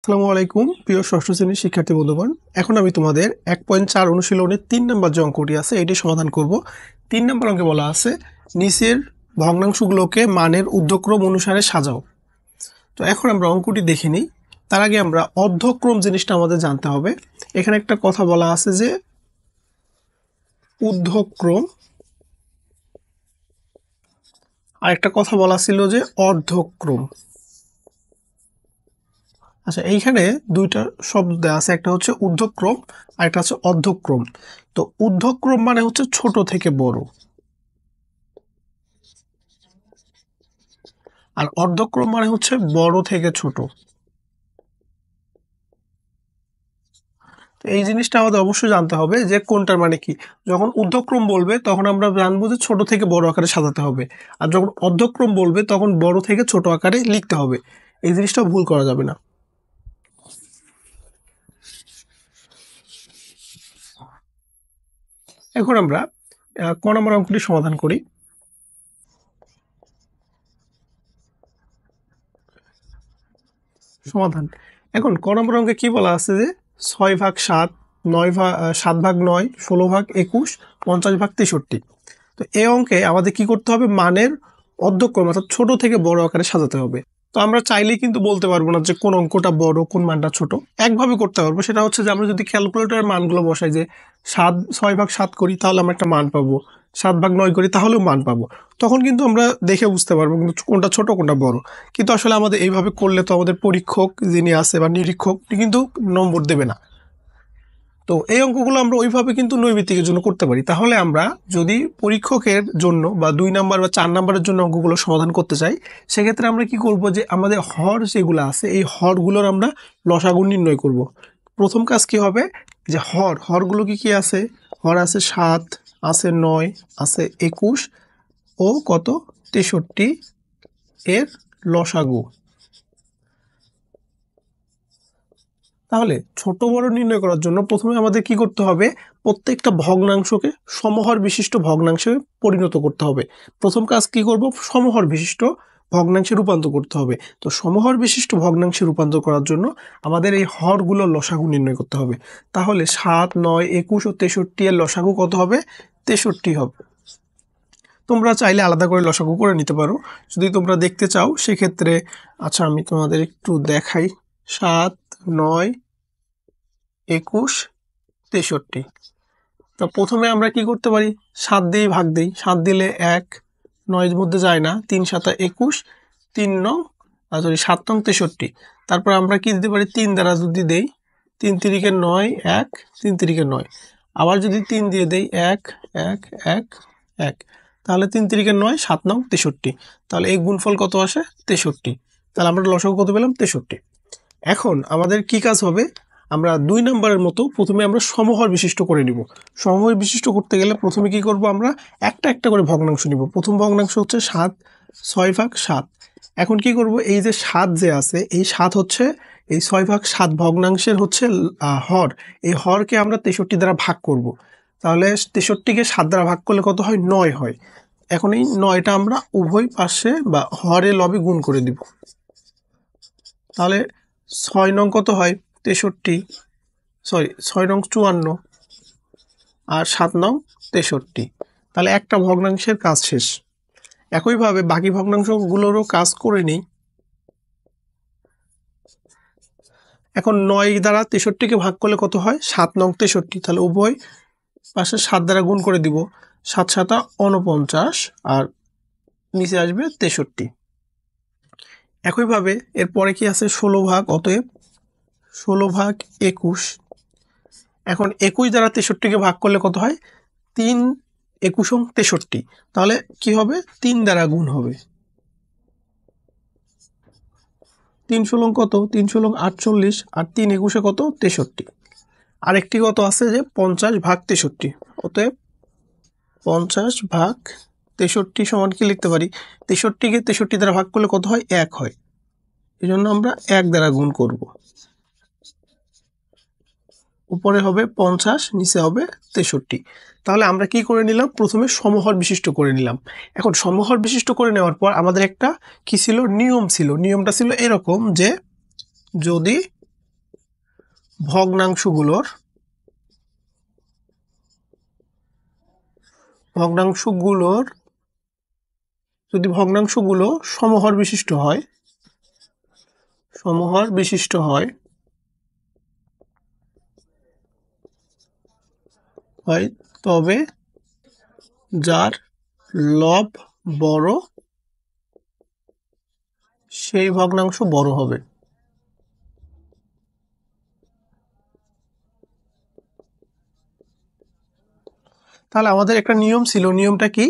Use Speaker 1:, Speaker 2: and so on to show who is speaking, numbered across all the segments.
Speaker 1: আসসালামু আলাইকুম প্রিয় ষষ্ঠ শ্রেণীর শিক্ষার্থী বন্ধুগণ। এখন আমি তোমাদের 1.4 অনুশীলনের 3 নম্বর যে অঙ্কটি আছে এটি সমাধান করব। 3 নম্বর অঙ্কে বলা আছে নিচের ভগ্নাংশগুলোকে মানের ঊর্ধ্বক্রম অনুসারে সাজাও। তো এখন আমরা অঙ্কটি দেখে নিই। তার আগে আমরা অর্ধক্রম জিনিসটা আমাদের জানতে হবে। এখানে একটা কথা বলা আছে যে ঊর্ধ্বক্রম, আর একটা কথা বলা ছিল যে অর্ধক্রম। আচ্ছা, এইখানে দুইটা শব্দ দেওয়া আছে, একটা হচ্ছে ঊর্ধ্বক্রম আর একটা হচ্ছে অর্ধক্রম। তো ঊর্ধ্বক্রম মানে হচ্ছে ছোট থেকে বড়, আর অর্ধক্রম মানে হচ্ছে বড় থেকে ছোট। তো এই জিনিসটা আমাদের অবশ্যই জানতে হবে যে কোনটার মানে কি। যখন ঊর্ধ্বক্রম বলবে তখন আমরা জানবো যে ছোট থেকে বড় আকারে সাজাতে হবে, আর যখন অর্ধক্রম বলবে তখন বড় থেকে ছোট আকারে লিখতে হবে। এই জিনিসটা ভুল করা যাবে না। এখন আমরা ক নম্বর অঙ্কটি সমাধান করি। সমাধান। এখন ক নম্বর অঙ্কে কি বলা আছে যে 6/7, 7/9, 16/21, 50/63। তো এই অঙ্কে আমাদের কি করতে হবে, মানের অর্ধক্রম অর্থাৎ ছোট থেকে বড় আকারে সাজাতে হবে। তো আমরা চাইলেই কিন্তু বলতে পারবো না যে কোন অঙ্কটা বড় কোন মানটা ছোট। একভাবে করতে পারবো, সেটা হচ্ছে যে আমরা যদি ক্যালকুলেটরের মানগুলো বসাই, যে 6/7 করি তাহলে আমরা একটা মান পাবো, 7/9 করি তাহলেও মান পাবো। তখন কিন্তু আমরা দেখে বুঝতে পারবো কিন্তু কোনটা ছোট কোনটা বড়। কিন্তু আসলে আমাদের এইভাবে করলে তো আমাদের পরীক্ষক যিনি আছে বা নিরীক্ষক কিন্তু নম্বর দেবে না। তো এই অঙ্কগুলো আমরা ওইভাবে কিন্তু নৈমিত্তিকের জন্য করতে পারি। তাহলে আমরা যদি পরীক্ষকের জন্য বা 2 নাম্বার বা 4 নাম্বারের জন্য অঙ্কগুলো সমাধান করতে চাই, সেক্ষেত্রে আমরা কি করব, যে আমাদের হর যেগুলো আছে এই হরগুলোর আমরা লসাগু নির্ণয় করব। প্রথম কাজ কি হবে, যে হরগুলো কি আছে, হর আছে 7, আছে 9, আছে 21 ও কত 63 এর লসাগু। তাহলে ছোট বড় নির্ণয় করার জন্য প্রথমে আমাদের কি করতে হবে, প্রত্যেকটা ভগ্নাংশকে সমহর বিশিষ্ট ভগ্নাংশে পরিণত করতে হবে। প্রথম কাজ কি করব, সমহর বিশিষ্ট ভগ্নাংশে রূপান্তর করতে হবে। তো সমহর বিশিষ্ট ভগ্নাংশে রূপান্তর করার জন্য আমাদের এই হরগুলোর লসাগু নির্ণয় করতে হবে। তাহলে 7, 9, 21 ও 63 এর লসাগু কত হবে, 63 হবে। তোমরা চাইলে আলাদা করে লসাগু করে নিতে পারো যদি তোমরা দেখতে চাও সেক্ষেত্রে। আচ্ছা, আমি তোমাদের একটু দেখাই। 7, 9, 21, 63। তো প্রথমে আমরা কি করতে পারি, 7 দিয়ে ভাগ দিই। 7 দিলে 1, 9 মধ্যে যায় না, 3 7 21, 3 9 7 9 63। তারপর আমরা কি দিতে পারি, 3 দ্বারা যদি দেই, 3 3 9, 1, 3 3 9। আবার যদি 3 দিয়ে দেই, 1 1 1 1, তাহলে 3 3 9, 7 9 63। তাহলে এই গুণফল কত আসে, 63। তাহলে আমরা লসাগু কত পেলাম, 63। এখন আমাদের কি কাজ হবে, আমরা 2 নম্বরের মতো প্রথমে আমরা সমহর বিশিষ্ট করে নিব। সমহর বিশিষ্ট করতে গেলে প্রথমে কি করব, আমরা একটা একটা করে ভগ্নাংশ নিব। প্রথম ভগ্নাংশ হচ্ছে 7, 6/7। এখন কি করব, এই যে 7 যে আছে এই 7 হচ্ছে এই 6/7 ভগ্নাংশের হচ্ছে হর। এই হরকে আমরা 63 দ্বারা ভাগ করব। তাহলে 63কে 7 দ্বারা ভাগ করলে কত হয়, 9 হয়। এখন এই 9টা আমরা উভয় পাশে বা হরে লবে গুণ করে দিব। তাহলে 6 নং কত হয়, 63, 6 নং 54, আর 7 নং 63। তাহলে একটা ভগ্নাংশের কাজ শেষ। একইভাবে বাকি ভগ্নাংশগুলোরও কাজ করে নিই। এখন 9 দ্বারা 63কে ভাগ করলে কত হয়, 7 নং 63। তাহলে উভয় পাশে 7 দ্বারা গুণ করে দিব। 7 7 49, আর নিচে আসবে 63। একইভাবে এরপরে কি আছে, 16 ভাগ, অতএব 16/21। এখন 21 দ্বারা 63কে ভাগ করলে কত হয়, 3 21 63। তাহলে কি হবে, 3 দ্বারা গুণ হবে। 3 ষোলং কত, 3 ষোলং 48, আর 3 21 কত, 63। আরেকটি কত আছে যে 50/63। অতএব 50/63 সমান কি লিখতে পারি, 63কে 63 দ্বারা ভাগ করলে কত হয়, 1 হয়। এই জন্য আমরা 1 দ্বারা গুণ করব। উপরে হবে 50, নিচে হবে 63। তাহলে আমরা কি করে নিলাম, প্রথমে সমহর বিশিষ্ট করে নিলাম। এখন সমহর বিশিষ্ট করে নেওয়ার পর আমাদের একটা কি ছিল, নিয়ম ছিল। নিয়মটা ছিল এরকম যে যদি ভগ্নাংশগুলোর যদি ভগ্নাংশগুলো সমহর বিশিষ্ট হয় তবে যার লব বড় সেই ভগ্নাংশ বড় হবে। তাহলে আমাদের একটা নিয়ম ছিল, নিয়মটা কি,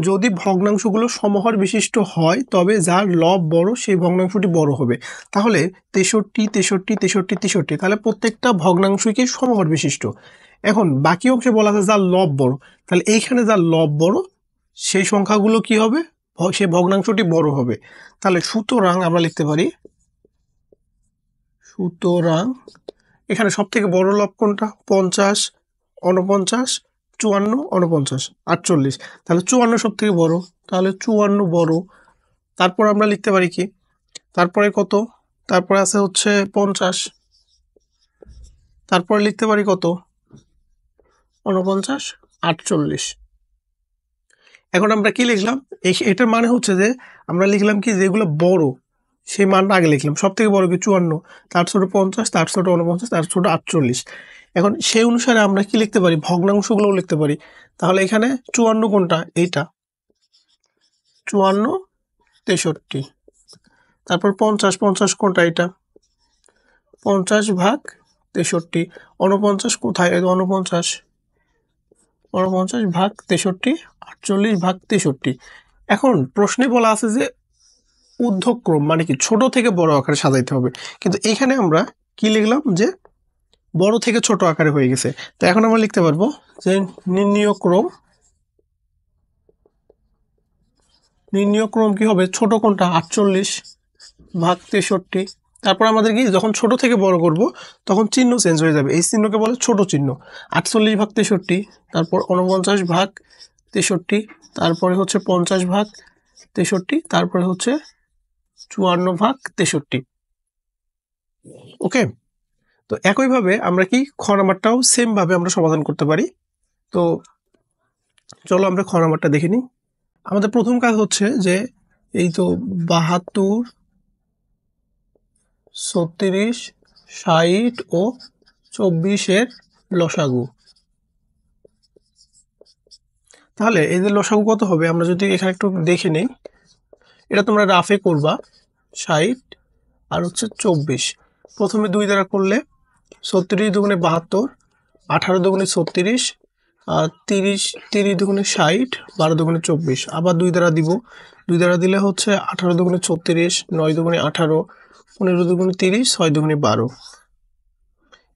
Speaker 1: যদি ভগ্নাংশগুলো সমহর বিশিষ্ট হয় তবে যার লব বড় সেই ভগ্নাংশটি বড় হবে। তাহলে 63, 63, 63, 63, তাহলে প্রত্যেকটা ভগ্নাংশই কি সমহর বিশিষ্ট। এখন বাকি অংশে বলা আছে যার লব বড়, তাহলে এইখানে যার লব বড় সেই সংখ্যাগুলো কি হবে, সেই ভগ্নাংশটি বড় হবে। তাহলে সুতরাং আমরা লিখতে পারি, সুতরাং এখানে সব থেকে বড় লব কোনটা, 50, 49, 54, 49, 48, তাহলে 54 সব থেকে বড়, তাহলে 54 বড়। তারপর আমরা লিখতে পারি কি, তারপরে কত, তারপরে আছে হচ্ছে 50, তারপরে লিখতে পারি কত, 49, 48। এখন আমরা কি লিখলাম, এটার মানে হচ্ছে যে আমরা লিখলাম কি, যেগুলো বড় সেই মানটা আগে লিখলাম। সব থেকে বড় কি 54, তার ছোট 50, তার ছোট 49, তার ছোট 48। এখন সেই অনুসারে আমরা কি লিখতে পারি, ভগ্নাংশগুলোও লিখতে পারি। তাহলে এখানে 54 কোনটা, এইটা 54, 63। তারপর 50, 50 কোনটা, এটা 50 ভাগ 63। 49 কোথায়, 49, 49 ভাগ 63, 48 ভাগ 63। এখন প্রশ্নে বলা আছে যে ঊর্ধ্বক্রম মানে কি, ছোট থেকে বড় আকারে সাজাইতে হবে, কিন্তু এখানে আমরা কি লিখলাম যে বড় থেকে ছোট আকারে হয়ে গেছে। তো এখন আমরা লিখতে পারবো যে নির্ণীয় ক্রম কি হবে, ছোট কোনটা, 48 ভাগ 63। তারপর আমাদের কি, যখন ছোট থেকে বড় করব তখন চিহ্ন চেঞ্জ হয়ে যাবে, এই চিহ্নকে বলে ছোট চিহ্ন। 48 ভাগ 63, তারপর 49 ভাগ 63, তারপরে হচ্ছে 50 ভাগ 63, তারপরে হচ্ছে 54 ভাগ 63। ওকে, তো একইভাবে আমরা কি খ নাম্বারটাও সেম ভাবে আমরা সমাধান করতে পারি। তো চলো আমরা খ নাম্বারটা দেখে নিই। আমাদের প্রথম কাজ হচ্ছে যে এই তো 72, 36, 60 ও 24 এর লসাগু। তাহলে এই যে লসাগু কত হবে, আমরা যদি এখানে একটু দেখে নেই, এটা তোমরা রাফে করবা। 60 আর হচ্ছে 24, প্রথমে 2 দ্বারা করলে 36 দুগুণে 72, 18 দুগুণে 36, আর 30 দুগুণে 60, 12 দুগুণে 24, আবার 2 দ্বারা দিব। 2 দ্বারা দিলে হচ্ছে 18 দুগুণে 36, 9 দুগুণে 18, 15 দুগুণে 30, 6 দুগুণে 12।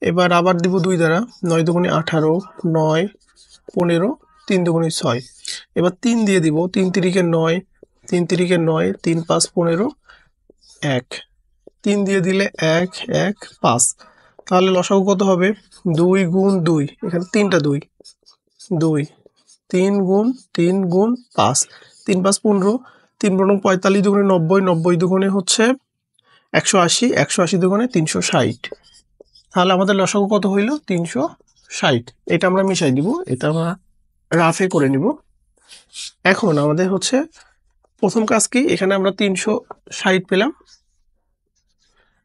Speaker 1: এবার আবার দিব 2 দ্বারা, 9 দুগুণে 18, 9, 15, 3 দুগুণে 6। এবার 3 দিয়ে দিব, 3 তিরিকে 9, 3 তিরিকে 9, 3 5 15, 1, 3 দিয়ে দিলে 1, 1, 5। তাহলে লসাগু কত হবে, 2 গুণ 2, এখানে 3টা 2, 2, 3 গুণ 3 গুণ 5, 3 5 15, 3 15 45 দুগুণে 90, 90 দুগুণে হচ্ছে 180, 180 দুগুণে 360। তাহলে আমাদের লসাগু কত হইল, 360। এটা আমরা মিশাই দিব, এটা আমরা রাফে করে নিব। এখন আমাদের হচ্ছে প্রথম কাজ কি, এখানে আমরা 360 পেলাম।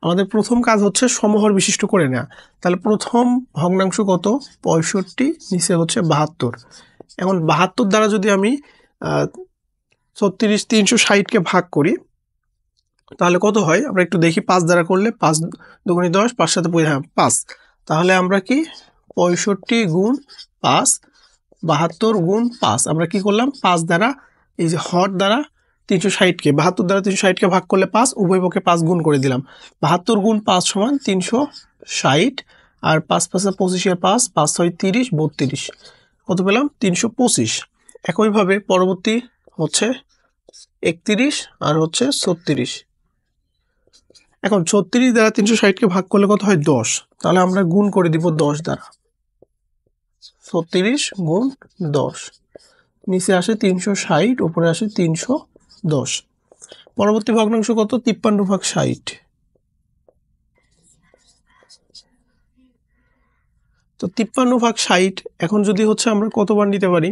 Speaker 1: আমাদের প্রথম কাজ হচ্ছে সমহর বিশিষ্ট করে নেওয়া। তাহলে প্রথম ভগ্নাংশ কত, 65, নিচে হচ্ছে 72। এখন 72 দ্বারা যদি আমি 36, 360কে ভাগ করি তাহলে কত হয়, আমরা একটু দেখি। 5 দ্বারা করলে 5 দুগুণে 10, 5 সাথে 5। তাহলে আমরা কি 65 গুণ 5, 72 গুণ 5, আমরা কি করলাম, 5 দ্বারা এই যে হর দ্বারা 360কে, 72 দ্বারা 360কে ভাগ করলে 5, উভয় পক্ষে 5 গুণ করে দিলাম। 72 গুণ 5 সমান 360, আর 5 5 25 আর 5, 5 6 30, 32, কত পেলাম, 325। একইভাবে পরবর্তী হচ্ছে 31 আর হচ্ছে 36। এখন 36 দ্বারা 360কে ভাগ করলে কত হয়, 10। তাহলে আমরা গুণ করে দিব 10 দ্বারা, 36 গুণ 10, নিচে আসে 360, উপরে আসে 310। পরবর্তী ভগ্নাংশ কত, 53 ভাগ 60। তো 53 ভাগ 60 এখন যদি হচ্ছে আমরা কতবার নিতে পারি,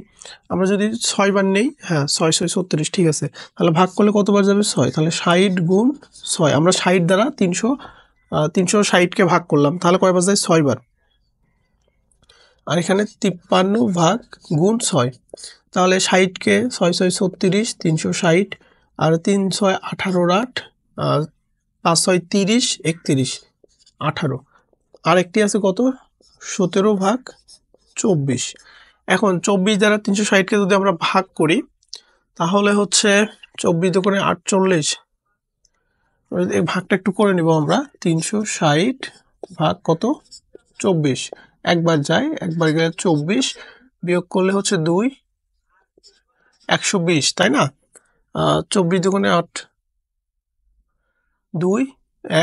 Speaker 1: আমরা যদি 6 বার নেই, হ্যাঁ 6 6 36 ঠিক আছে, তাহলে ভাগ করলে কতবার যাবে 6, তাহলে 60 গুণ 6, আমরা 60 দ্বারা 360কে ভাগ করলাম, তাহলে কয়বার যায় 6 বার। আর এখানে 53 ভাগ গুণ 6, তাহলে 60কে 6 6 36 360 আর 3 6 18 8 5 6 30 31 18, আর একটি আছে কত 17 ভাগ 24। এখন 24 দ্বারা 360কে যদি আমরা ভাগ করি তাহলে হচ্ছে 24 দোকানে 48, এই ভাগটা একটু করে নিব আমরা, 360 ভাগ কত 24, একবার যায়, একবার গেলে 24, বিয়োগ করলে হচ্ছে 2 120, তাই না? 24 দোকানে 8 2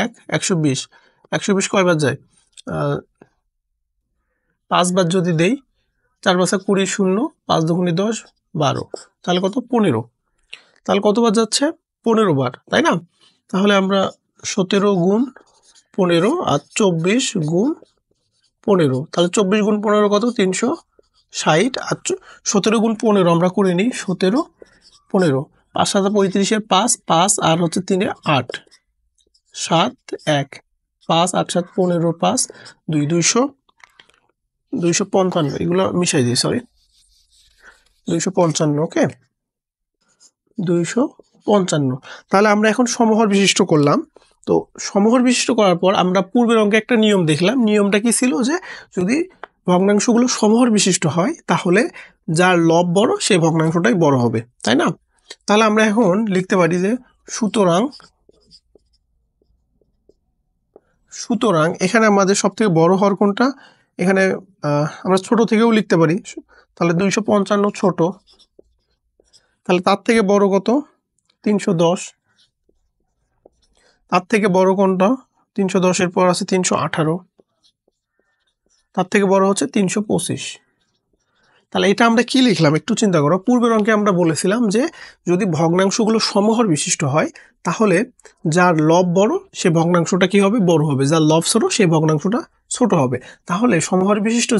Speaker 1: 1 120, 120 কয়বার যায় 5 বার যদি দেই, 4 বাসা 20 0 5 দুগুণে 10 12, তাহলে কত 15, তাহলে কতবার যাচ্ছে 15 বার, তাই না? তাহলে আমরা 17 গুণ 15 আর 24 গুণ 15, তাহলে 24 গুণ 15 কত 360, আর 17 গুণ 15 আমরা করে নিই, 17 15 5 7 35 5 5 আর হচ্ছে 3 8 7 1 5 8 7 15 5 2 255, এগুলো মিশাই দিই, সরি 255, ওকে 255। তাহলে আমরা এখন সমহর বিশিষ্ট করলাম। তো সমহর বিশিষ্ট করার পর আমরা পূর্বের অঙ্কে একটা নিয়ম দেখলাম, নিয়মটা কি ছিল যে যদি ভগ্নাংশগুলো সমহর বিশিষ্ট হয় তাহলে যার লব বড় সেই ভগ্নাংশটাই বড় হবে, তাই না? তাহলে আমরা এখন লিখতে পারি যে সুতরাং এখানে আমাদের সবথেকে বড় হর কোনটা, এখানে আমরা ছোট থেকেও লিখতে পারি, তাহলে 255 ছোট, তাহলে তার থেকে বড় কত 310, তার থেকে বড় কোনটা 310 এর পর আছে 318, তার থেকে বড় হচ্ছে 325। তাহলে এটা আমরা কি লিখলাম একটু চিন্তা করো, পূর্বের অঙ্কে আমরা বলেছিলাম যে যদি ভগ্নাংশগুলো সমহর বিশিষ্ট হয় তাহলে যার লব বড় সে ভগ্নাংশটা কি হবে বড় হবে, যার লব ছোট সেই ভগ্নাংশটা ছোট হবে। তাহলে সমহর বিশিষ্ট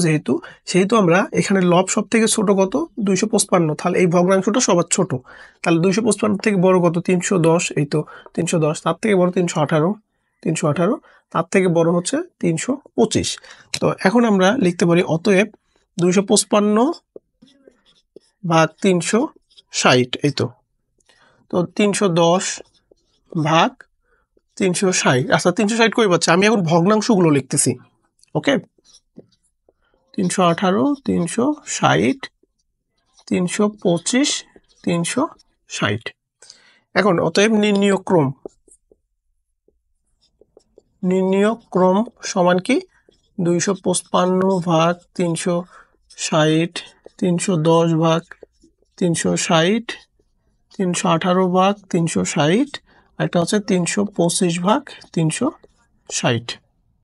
Speaker 1: সেহেতু আমরা এখানে লব সব থেকে ছোট কত 255, তাহলে এই ভগ্নাংশটা সবার ছোট, তাহলে 255 থেকে বড় কত 310, এই তো 310, তার থেকে বড় 318, তার থেকে বড় হচ্ছে 325। তো এখন আমরা লিখতে পারি অতএব 255 ভাগ 360, এই তো 310 ভাগ 360, আচ্ছা 360 কই পাচ্ছে, আমি এখন ভগ্নাংশগুলো লিখতেছি, ওকে 318 360 325 360। এখন অতএব নির্ণীয় ক্রম সমান কি 255 ভাগ 360 310 ভাগ 360 318 ভাগ 360, একটা হচ্ছে 325 ভাগ 360।